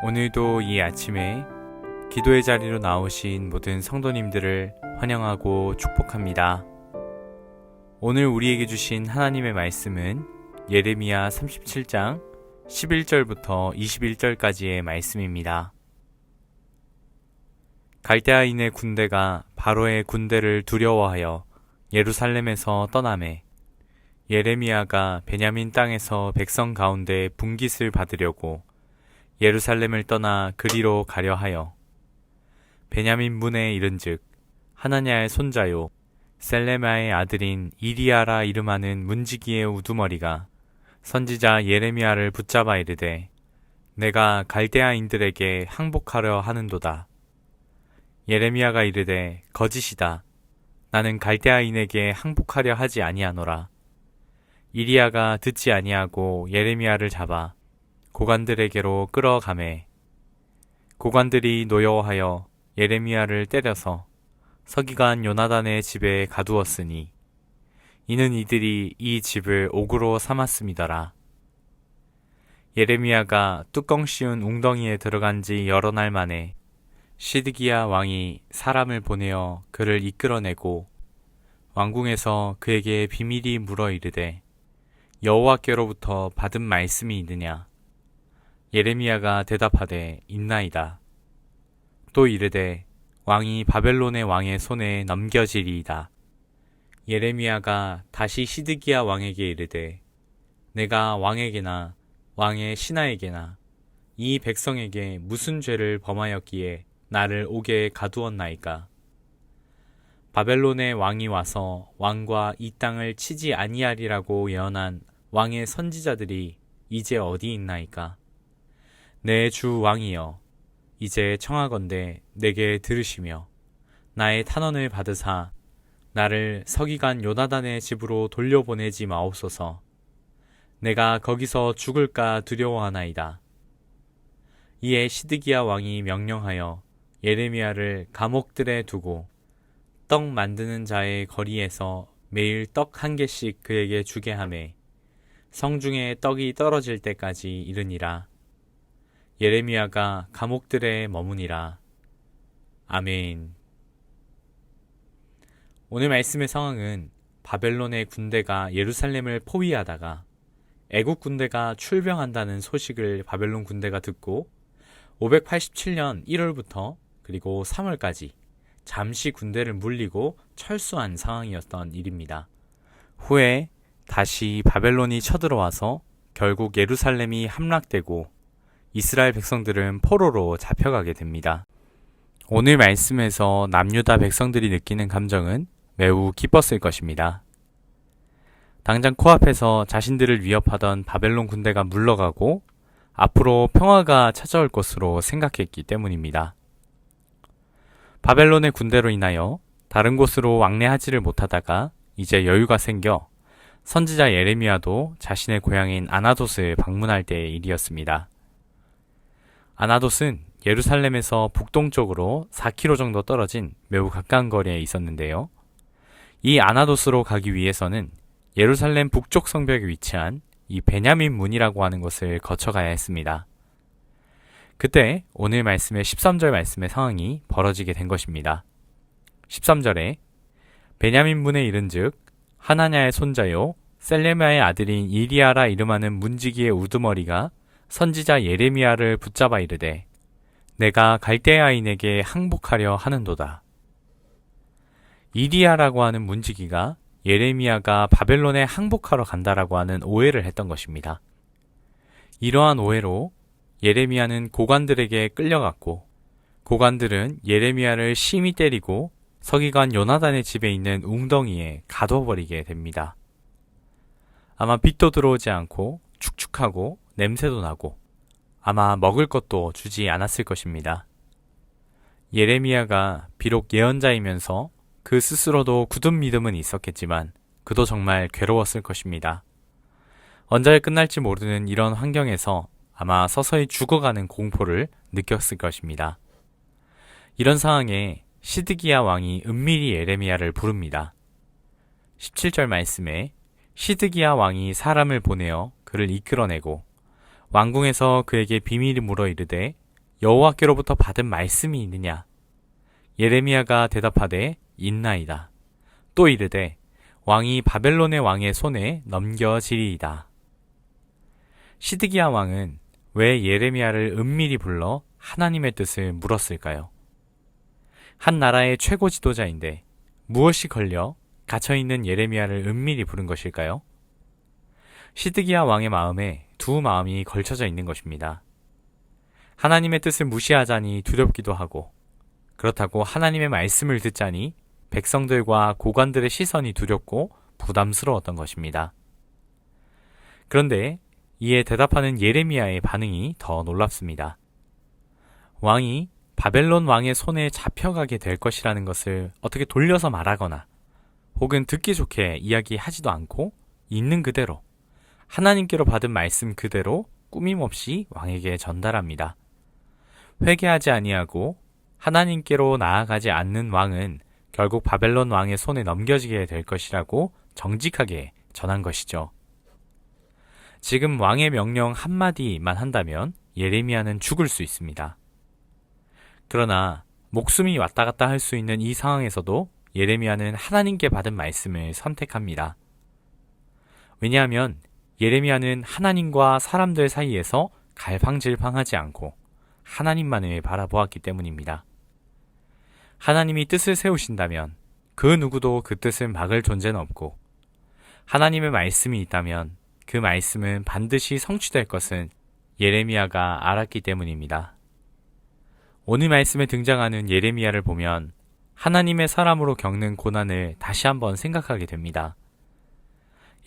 오늘도 이 아침에 기도의 자리로 나오신 모든 성도님들을 환영하고 축복합니다. 오늘 우리에게 주신 하나님의 말씀은 예레미야 37장 11절부터 21절까지의 말씀입니다. 갈대아인의 군대가 바로의 군대를 두려워하여 예루살렘에서 떠나매 예레미야가 베냐민 땅에서 백성 가운데 분깃을 받으려고 예루살렘을 떠나 그리로 가려 하여 베냐민 문에 이른즉 하나냐의 손자요 셀레마의 아들인 이리야라 이름하는 문지기의 우두머리가 선지자 예레미야를 붙잡아 이르되 내가 갈대아인들에게 항복하려 하는도다. 예레미야가 이르되 거짓이다. 나는 갈대아인에게 항복하려 하지 아니하노라. 이리야가 듣지 아니하고 예레미야를 잡아 고관들에게로 끌어가매 고관들이 노여워하여 예레미야를 때려서 서기관 요나단의 집에 가두었으니 이는 이들이 이 집을 옥으로 삼았음이더라. 예레미야가 뚜껑 씌운 웅덩이에 들어간 지 여러 날 만에 시드기야 왕이 사람을 보내어 그를 이끌어내고 왕궁에서 그에게 비밀이 물어 이르되 여호와께로부터 받은 말씀이 있느냐? 예레미야가 대답하되 있나이다. 또 이르되 왕이 바벨론의 왕의 손에 넘겨지리이다. 예레미야가 다시 시드기야 왕에게 이르되 내가 왕에게나 왕의 신하에게나 이 백성에게 무슨 죄를 범하였기에 나를 옥에 가두었나이까? 바벨론의 왕이 와서 왕과 이 땅을 치지 아니하리라고 예언한 왕의 선지자들이 이제 어디 있나이까? 내 주 왕이여, 이제 청하건대 내게 들으시며 나의 탄원을 받으사 나를 서기관 요나단의 집으로 돌려보내지 마옵소서. 내가 거기서 죽을까 두려워하나이다. 이에 시드기야 왕이 명령하여 예레미야를 감옥들에 두고 떡 만드는 자의 거리에서 매일 떡 한 개씩 그에게 주게 하매 성중에 떡이 떨어질 때까지 이르니라. 예레미야가 감옥들에 머무니라. 아멘. 오늘 말씀의 상황은 바벨론의 군대가 예루살렘을 포위하다가 애국 군대가 출병한다는 소식을 바벨론 군대가 듣고 587년 1월부터 그리고 3월까지 잠시 군대를 물리고 철수한 상황이었던 일입니다. 후에 다시 바벨론이 쳐들어와서 결국 예루살렘이 함락되고 이스라엘 백성들은 포로로 잡혀가게 됩니다. 오늘 말씀에서 남유다 백성들이 느끼는 감정은 매우 기뻤을 것입니다. 당장 코앞에서 자신들을 위협하던 바벨론 군대가 물러가고 앞으로 평화가 찾아올 것으로 생각했기 때문입니다. 바벨론의 군대로 인하여 다른 곳으로 왕래하지를 못하다가 이제 여유가 생겨 선지자 예레미야도 자신의 고향인 아나돗을 방문할 때의 일이었습니다. 아나돗은 예루살렘에서 북동쪽으로 4km 정도 떨어진 매우 가까운 거리에 있었는데요. 이 아나돗으로 가기 위해서는 예루살렘 북쪽 성벽에 위치한 이 베냐민 문이라고 하는 곳을 거쳐가야 했습니다. 그때 오늘 말씀의 13절 말씀의 상황이 벌어지게 된 것입니다. 13절에 베냐민 문에 이른즉 하나냐의 손자요 셀레마의 아들인 이리야라 이름하는 문지기의 우두머리가 선지자 예레미야를 붙잡아 이르되 내가 갈대아인에게 항복하려 하는도다. 이리야라고 하는 문지기가 예레미야가 바벨론에 항복하러 간다라고 하는 오해를 했던 것입니다. 이러한 오해로 예레미야는 고관들에게 끌려갔고 고관들은 예레미야를 심히 때리고 서기관 요나단의 집에 있는 웅덩이에 가둬버리게 됩니다. 아마 빛도 들어오지 않고 축축하고 냄새도 나고 아마 먹을 것도 주지 않았을 것입니다. 예레미야가 비록 예언자이면서 그 스스로도 굳은 믿음은 있었겠지만 그도 정말 괴로웠을 것입니다. 언제 끝날지 모르는 이런 환경에서 아마 서서히 죽어가는 공포를 느꼈을 것입니다. 이런 상황에 시드기야 왕이 은밀히 예레미야를 부릅니다. 17절 말씀에 시드기야 왕이 사람을 보내어 그를 이끌어내고 왕궁에서 그에게 비밀이 물어 이르되 여호와께로부터 받은 말씀이 있느냐? 예레미야가 대답하되 있나이다. 또 이르되 왕이 바벨론의 왕의 손에 넘겨지리이다. 시드기야 왕은 왜 예레미야를 은밀히 불러 하나님의 뜻을 물었을까요? 한 나라의 최고 지도자인데 무엇이 걸려 갇혀있는 예레미야를 은밀히 부른 것일까요? 시드기야 왕의 마음에 두 마음이 걸쳐져 있는 것입니다. 하나님의 뜻을 무시하자니 두렵기도 하고, 그렇다고 하나님의 말씀을 듣자니 백성들과 고관들의 시선이 두렵고 부담스러웠던 것입니다. 그런데 이에 대답하는 예레미야의 반응이 더 놀랍습니다. 왕이 바벨론 왕의 손에 잡혀가게 될 것이라는 것을 어떻게 돌려서 말하거나 혹은 듣기 좋게 이야기하지도 않고 있는 그대로 하나님께로 받은 말씀 그대로 꾸밈없이 왕에게 전달합니다. 회개하지 아니하고 하나님께로 나아가지 않는 왕은 결국 바벨론 왕의 손에 넘겨지게 될 것이라고 정직하게 전한 것이죠. 지금 왕의 명령 한마디만 한다면 예레미야는 죽을 수 있습니다. 그러나 목숨이 왔다 갔다 할 수 있는 이 상황에서도 예레미야는 하나님께 받은 말씀을 선택합니다. 왜냐하면 예레미야는 하나님과 사람들 사이에서 갈팡질팡하지 않고 하나님만을 바라보았기 때문입니다. 하나님이 뜻을 세우신다면 그 누구도 그 뜻을 막을 존재는 없고, 하나님의 말씀이 있다면 그 말씀은 반드시 성취될 것은 예레미야가 알았기 때문입니다. 오늘 말씀에 등장하는 예레미야를 보면 하나님의 사람으로 겪는 고난을 다시 한번 생각하게 됩니다.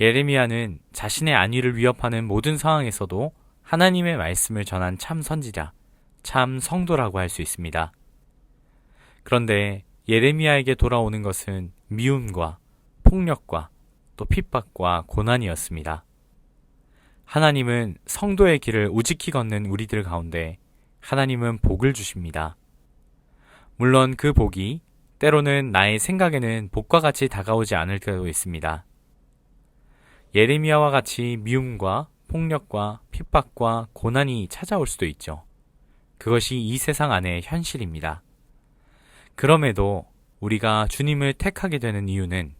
예레미야는 자신의 안위를 위협하는 모든 상황에서도 하나님의 말씀을 전한 참 선지자, 참 성도라고 할 수 있습니다. 그런데 예레미야에게 돌아오는 것은 미움과 폭력과 또 핍박과 고난이었습니다. 하나님은 성도의 길을 우직히 걷는 우리들 가운데 하나님은 복을 주십니다. 물론 그 복이 때로는 나의 생각에는 복과 같이 다가오지 않을 때도 있습니다. 예레미야와 같이 미움과 폭력과 핍박과 고난이 찾아올 수도 있죠. 그것이 이 세상 안의 현실입니다. 그럼에도 우리가 주님을 택하게 되는 이유는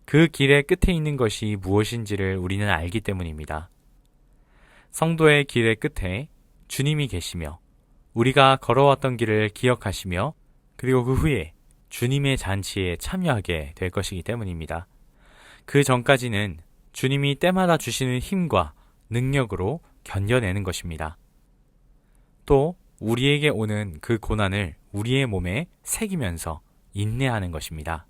그 길의 끝에 있는 것이 무엇인지를 우리는 알기 때문입니다. 성도의 길의 끝에 주님이 계시며 우리가 걸어왔던 길을 기억하시며 그리고 그 후에 주님의 잔치에 참여하게 될 것이기 때문입니다. 그 전까지는 주님이 때마다 주시는 힘과 능력으로 견뎌내는 것입니다. 또 우리에게 오는 그 고난을 우리의 몸에 새기면서 인내하는 것입니다.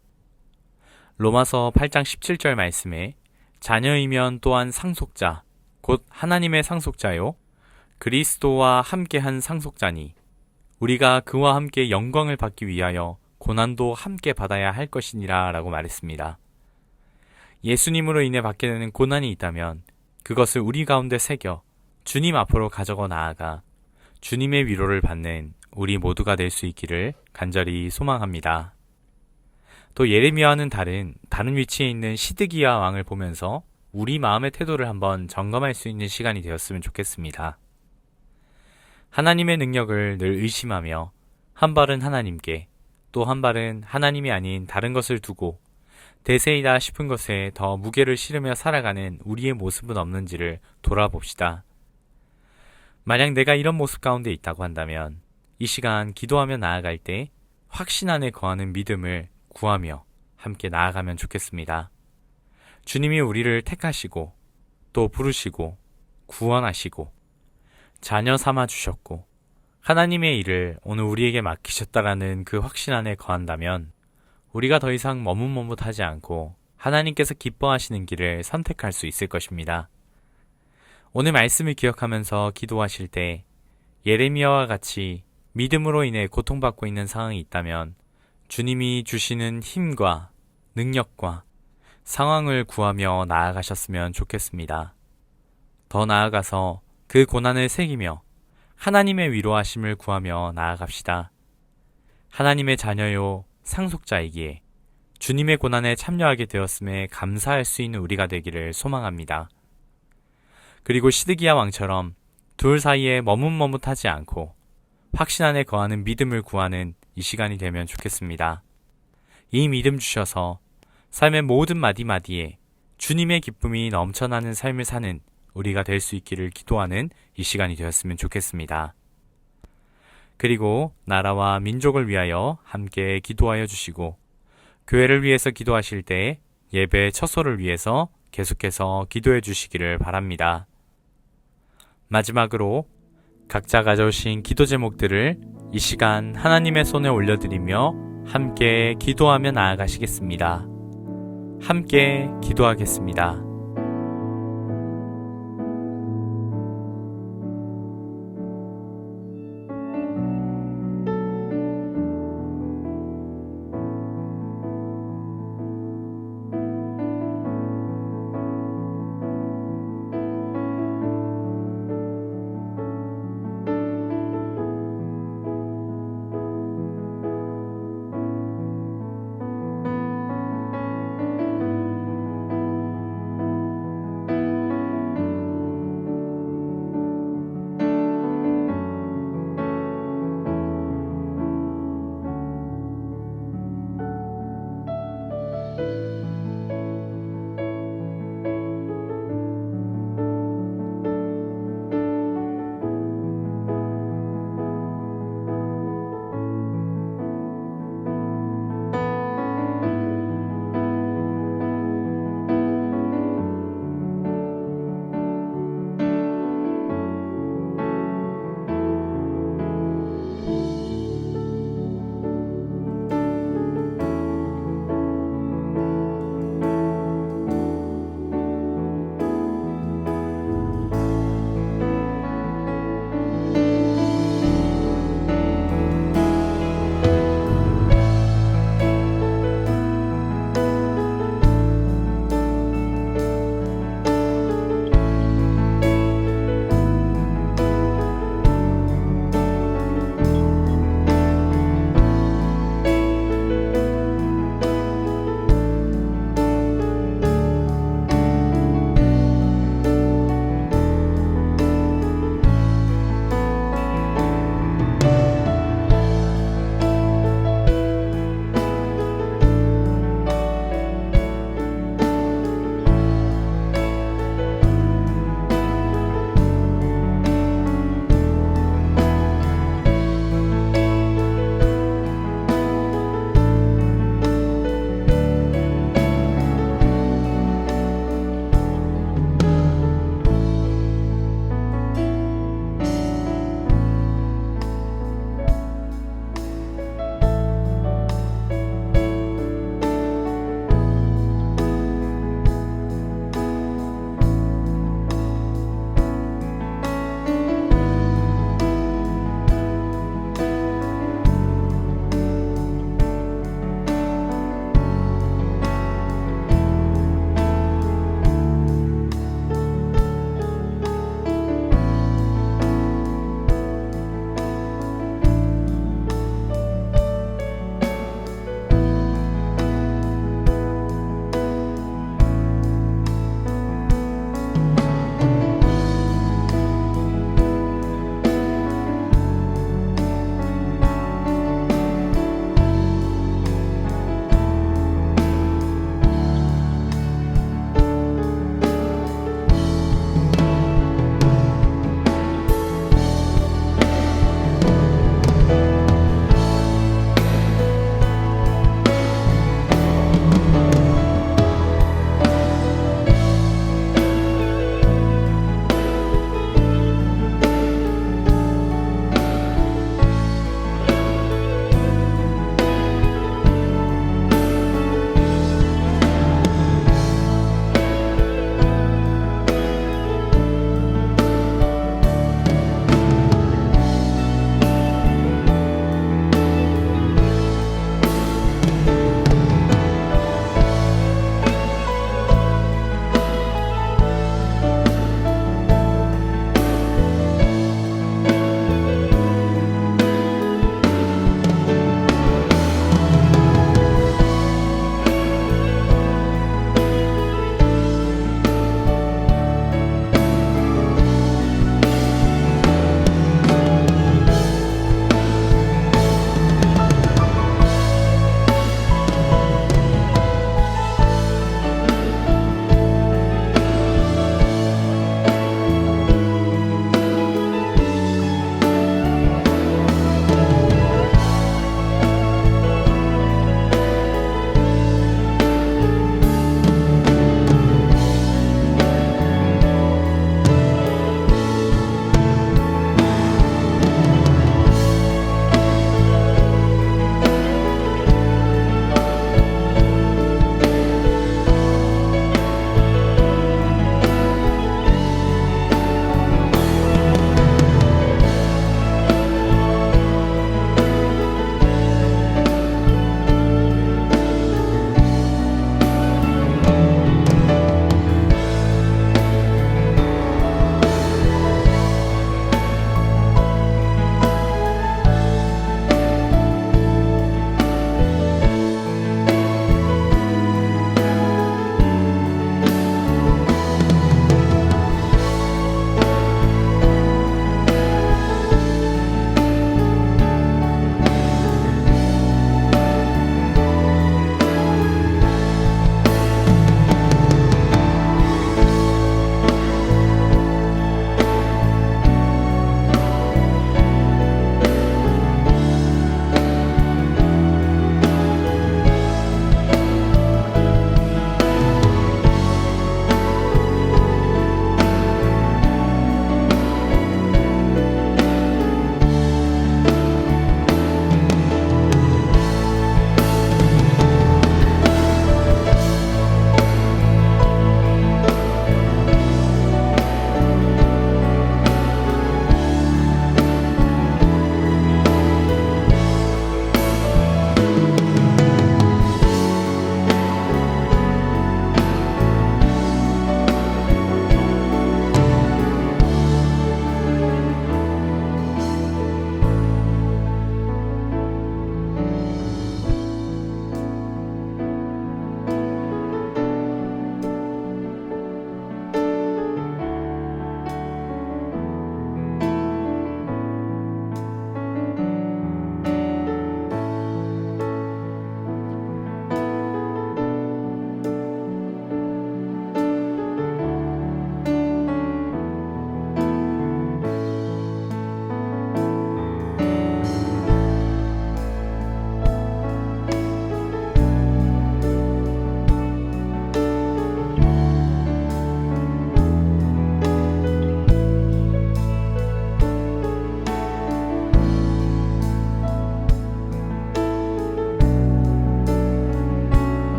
로마서 8장 17절 말씀에 자녀이면 또한 상속자, 곧 하나님의 상속자요 그리스도와 함께한 상속자니 우리가 그와 함께 영광을 받기 위하여 고난도 함께 받아야 할 것이니라 라고 말했습니다. 예수님으로 인해 받게 되는 고난이 있다면 그것을 우리 가운데 새겨 주님 앞으로 가져가 나아가 주님의 위로를 받는 우리 모두가 될 수 있기를 간절히 소망합니다. 또 예레미야와는 다른 위치에 있는 시드기야 왕을 보면서 우리 마음의 태도를 한번 점검할 수 있는 시간이 되었으면 좋겠습니다. 하나님의 능력을 늘 의심하며 한 발은 하나님께 또 한 발은 하나님이 아닌 다른 것을 두고 대세이다 싶은 것에 더 무게를 실으며 살아가는 우리의 모습은 없는지를 돌아봅시다. 만약 내가 이런 모습 가운데 있다고 한다면 이 시간 기도하며 나아갈 때 확신 안에 거하는 믿음을 구하며 함께 나아가면 좋겠습니다. 주님이 우리를 택하시고 또 부르시고 구원하시고 자녀 삼아 주셨고 하나님의 일을 오늘 우리에게 맡기셨다라는 그 확신 안에 거한다면 우리가 더 이상 머뭇머뭇하지 않고 하나님께서 기뻐하시는 길을 선택할 수 있을 것입니다. 오늘 말씀을 기억하면서 기도하실 때 예레미야와 같이 믿음으로 인해 고통받고 있는 상황이 있다면 주님이 주시는 힘과 능력과 상황을 구하며 나아가셨으면 좋겠습니다. 더 나아가서 그 고난을 새기며 하나님의 위로하심을 구하며 나아갑시다. 하나님의 자녀요 상속자이기에 주님의 고난에 참여하게 되었음에 감사할 수 있는 우리가 되기를 소망합니다. 그리고 시드기야 왕처럼 둘 사이에 머뭇머뭇하지 않고 확신 안에 거하는 믿음을 구하는 이 시간이 되면 좋겠습니다. 이 믿음 주셔서 삶의 모든 마디마디에 주님의 기쁨이 넘쳐나는 삶을 사는 우리가 될 수 있기를 기도하는 이 시간이 되었으면 좋겠습니다. 그리고 나라와 민족을 위하여 함께 기도하여 주시고 교회를 위해서 기도하실 때 예배 처소를 위해서 계속해서 기도해 주시기를 바랍니다. 마지막으로 각자 가져오신 기도 제목들을 이 시간 하나님의 손에 올려드리며 함께 기도하며 나아가시겠습니다. 함께 기도하겠습니다.